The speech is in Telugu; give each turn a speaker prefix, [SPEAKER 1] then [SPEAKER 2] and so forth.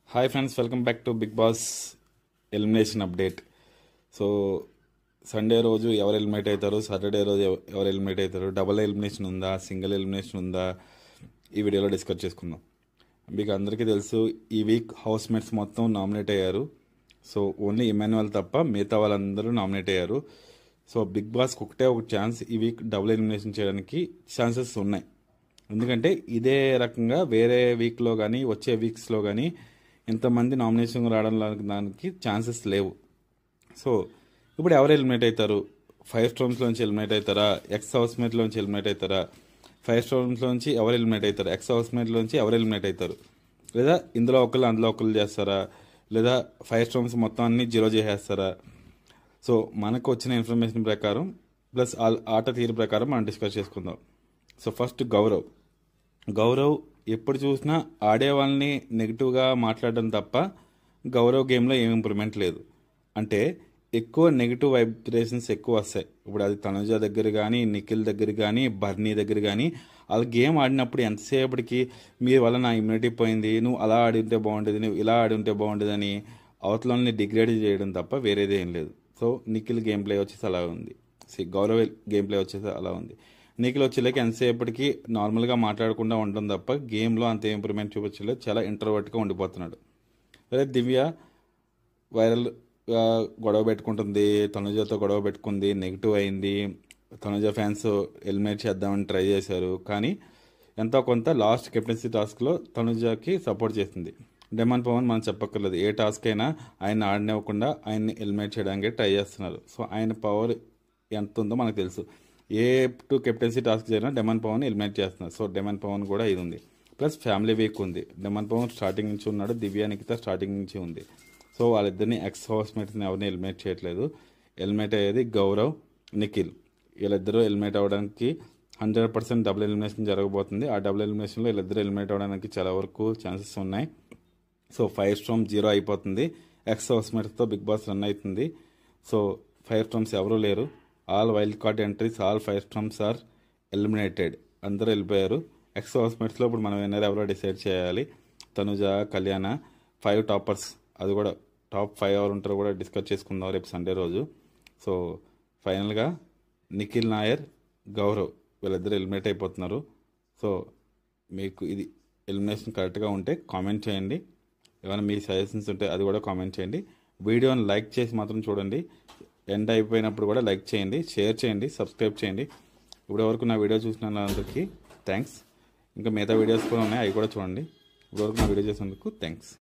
[SPEAKER 1] Hi friends, welcome back to Bigg Boss elimination update. So Sunday రోజు ఎవరు ఎలిమినేట్ అవుతారు, సాటర్డే రోజు ఎవరు ఎలిమినేట్ అవుతారు, డబుల్ ఎలిమినేషన్ ఉందా, సింగిల్ ఎలిమినేషన్ ఉందా, ఈ వీడియోలో డిస్కస్ చేసుకుందాం. మీకు అందరికీ తెలుసు, ఈ వీక్ హౌస్ మేట్స్ మొత్తం నామినేట్ అయ్యారు. సో ఓన్లీ ఇమాన్యువల్ తప్ప మిగతా వాళ్ళందరూ నామినేట్ అయ్యారు. సో బిగ్ బాస్కి ఒకటే ఒక ఛాన్స్ ఈ వీక్ డబుల్ ఎలిమినేషన్ చేయడానికి ఛాన్సెస్ ఉన్నాయి. ఎందుకంటే ఇదే రకంగా వేరే వీక్లో కానీ వచ్చే వీక్స్లో కానీ ఇంతమంది నామినేషన్ రావడం దానికి ఛాన్సెస్ లేవు. సో ఇప్పుడు ఎవరు ఎలిమినేట్ అవుతారు? 5 స్టోన్స్లోంచి ఎలిమినేట్ అవుతారా, ఎక్స్ హౌస్మేట్లోంచి ఎలిమినేట్ అవుతారా? 5 స్టోన్స్లోంచి ఎవరు ఎలిమినేట్ అవుతారు, ఎక్స్ హౌస్మేట్లోంచి ఎవరు ఎలిమినేట్ అవుతారు? లేదా ఇందులో ఒకళ్ళు అందులో ఒకళ్ళు చేస్తారా, లేదా 5 స్టోన్స్ మొత్తం అన్ని జీరో చేసేస్తారా? సో మనకు వచ్చిన ఇన్ఫర్మేషన్ ప్రకారం ప్లస్ ఆట తీరు ప్రకారం మనం డిస్కస్ చేసుకుందాం. సో ఫస్ట్ గౌరవ్ ఎప్పుడు చూసినా ఆడే వాళ్ళని నెగిటివ్గా మాట్లాడడం తప్ప గౌరవ్ గేమ్లో ఏం ఇంప్రూవ్మెంట్ లేదు. అంటే ఎక్కువ నెగిటివ్ వైబ్రేషన్స్ ఎక్కువ వస్తాయి. ఇప్పుడు అది తనుజ దగ్గర కానీ, నిఖిల్ దగ్గర కానీ, బర్నీ దగ్గర కానీ, వాళ్ళ గేమ్ ఆడినప్పుడు ఎంతసేపటికి మీ వల్ల నా ఇమ్యూనిటీ పోయింది, నువ్వు అలా ఆడి ఉంటే బాగుండేది, నువ్వు ఇలా ఆడి ఉంటే బాగుండేది అని అవతలని డిగ్రేడ్ చేయడం తప్ప వేరేది ఏం లేదు. సో నిఖిల్ గేమ్ ప్లే వచ్చేసి అలా ఉంది, గౌరవ్ గేమ్ ప్లే వచ్చేసి అలా ఉంది. నిఖిల్ వచ్చేలాకి ఎంతసేపటికి నార్మల్గా మాట్లాడకుండా ఉండడం తప్ప గేమ్లో అంత ఇంప్రూవ్మెంట్ చూపించలేదు, చాలా ఇంట్రోవర్ట్గా ఉండిపోతున్నాడు. అదే దివ్య వైరల్గా గొడవ పెట్టుకుంటుంది, తనుజతో గొడవ పెట్టుకుంది, నెగిటివ్ అయింది. తనుజ ఫ్యాన్స్ ఎలిమినేట్ చేద్దామని ట్రై చేశారు, కానీ ఎంతో కొంత లాస్ట్ కెప్టెన్సీ టాస్క్లో తనుజకి సపోర్ట్ చేసింది. డెమాన్ పవన్ మనం చెప్పక్కర్లేదు, ఏ టాస్క్ అయినా ఆయన ఆడనివ్వకుండా ఆయన్ని ఎలిమినేట్ చేయడానికి ట్రై చేస్తున్నారు. సో ఆయన పవర్ ఎంత ఉందో మనకు తెలుసు. ఏ 2 కెప్టెన్సీ టాస్క్ అయినా డెమాన్ పవన్ ఎలిమినేట్ చేస్తున్నారు. సో డెమాన్ పవన్ కూడా ఇది ఉంది. ప్లస్ ఫ్యామిలీ వీక్ ఉంది. డెమాన్ పవన్ స్టార్టింగ్ నుంచి ఉన్నాడు, దివ్య నిఖిత స్టార్టింగ్ నుంచి ఉంది. సో వాళ్ళిద్దరిని ఎక్స్ హౌస్మేట్స్ని ఎవరిని ఎలిమినేట్ చేయట్లేదు. ఎలిమినేట్ అయ్యేది గౌరవ్, నిఖిల్. వీళ్ళిద్దరూ ఎలిమినేట్ అవ్వడానికి 100% డబుల్ ఎలిమినేషన్ జరగబోతుంది. ఆ డబుల్ ఎలిమినేషన్లో వీళ్ళిద్దరూ ఎలిమినేట్ అవ్వడానికి చాలా వరకు ఛాన్సెస్ ఉన్నాయి. సో 5 స్టోన్స్ 0 అయిపోతుంది. ఎక్స్ హౌస్మేట్స్తో బిగ్ బాస్ రన్ అవుతుంది. సో 5 స్టోన్స్ ఎవరూ లేరు. All wild card entries, all 5 stones are eliminated. అందరూ వెళ్ళిపోయారు. ఎక్స్ హౌస్మేట్స్లో ఇప్పుడు మనం విన్నర్ ఎవరో డిసైడ్ చేయాలి. తనుజ, కళ్యాణ, 5 టాపర్స్, అది కూడా టాప్ 5 ఎవరు ఉంటారో కూడా డిస్కస్ చేసుకుందాం రేపు సండే రోజు. సో ఫైనల్గా నిఖిల్ నాయర్, గౌరవ్ వీళ్ళిద్దరు ఎలిమినేట్ అయిపోతున్నారు. సో మీకు ఇది ఎలిమినేషన్ కరెక్ట్గా ఉంటే కామెంట్ చేయండి. ఏమైనా మీ సజెషన్స్ ఉంటే అది కూడా కామెంట్ చేయండి. వీడియోని లైక్ చేసి మాత్రం చూడండి. ఎండ్ అయిపోయినప్పుడు కూడా లైక్ చేయండి, షేర్ చేయండి, సబ్స్క్రైబ్ చేయండి. ఇప్పటివరకు నా వీడియో చూసిన వాళ్ళందరికీ థ్యాంక్స్. ఇంకా మిగతా వీడియోస్ కూడా ఉన్నాయి, అవి కూడా చూడండి. ఇప్పటివరకు నా వీడియో చేసినందుకు థ్యాంక్స్.